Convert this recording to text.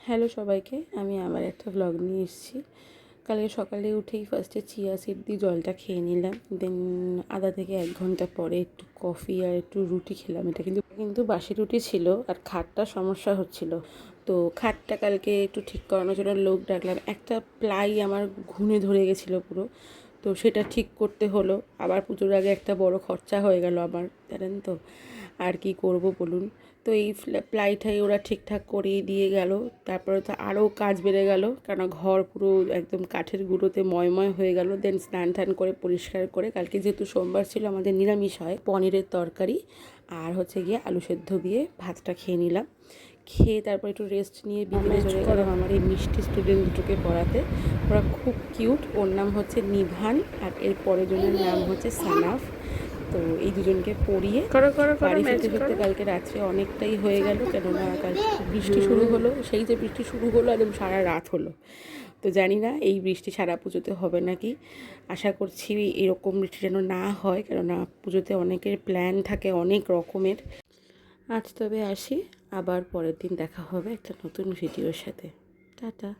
Hello সবাইকে, আমি আবার একটা ব্লগ নিয়ে এসেছি। কালকে সকালে উঠেই ফার্স্টে চিয়া সিড দিয়ে জলটা খেয়ে নিলাম, দেন আধা থেকে 1 ঘন্টা পরে একটু কফি আর একটু রুটি খেলাম। এটা কিন্তু বাসি রুটি ছিল, আর খাটটা সমস্যা হচ্ছিল। তো খাটটা কালকে একটু ঠিক করানোর জন্য লোক ডাকলাম। একটা প্লাই আমার ঘুণে ধরে গেছিলো পুরো, তো সেটা ঠিক করতে হলো। আবার পুজোর আগে একটা বড় খরচা হয়ে গেল আমার, জানেন তো। আর কি করব বলুন। তো এই প্লাইটাই ওরা ঠিকঠাক করিয়ে দিয়ে গেল। তারপরে তো আরও কাজ বেড়ে গেল, কারণ ঘর পুরো একদম কাঠের গুঁড়োতে ময়ময় হয়ে গেল। দেন স্নান টান করে পরিষ্কার করে, কালকে যেহেতু সোমবার ছিল আমাদের নিরামিষ হয়, পনিরের তরকারি আর হচ্ছে গিয়ে আলু সেদ্ধ দিয়ে ভাতটা খেয়ে নিলাম। খেয়ে তারপর একটু রেস্ট নিয়ে বিকেলে চলে গেলাম আমার এই মিষ্টি স্টুডেন্ট দুটোকে পড়াতে। ওরা খুব কিউট। ওর নাম হচ্ছে নিভান আর এর পরের জনের নাম হচ্ছে সানাফ। তো এই দুজনকে পড়িয়ে বাড়ি ফিরতে ফিরতে কালকে রাত্রে অনেকটাই হয়ে গেল, কেননা কাল বৃষ্টি শুরু হলো। সেই যে বৃষ্টি শুরু হলো একদম সারা রাত হলো। তো জানি না এই বৃষ্টি সারা পুজোতে হবে নাকি। আশা করছি এরকম বৃষ্টি যেন না হয়, কেননা পুজোতে অনেকের প্ল্যান থাকে অনেক রকমের। আজ তবে আসি, আবার পরের দিন দেখা হবে একটা নতুন ভিডিওর সাথে। টাটা।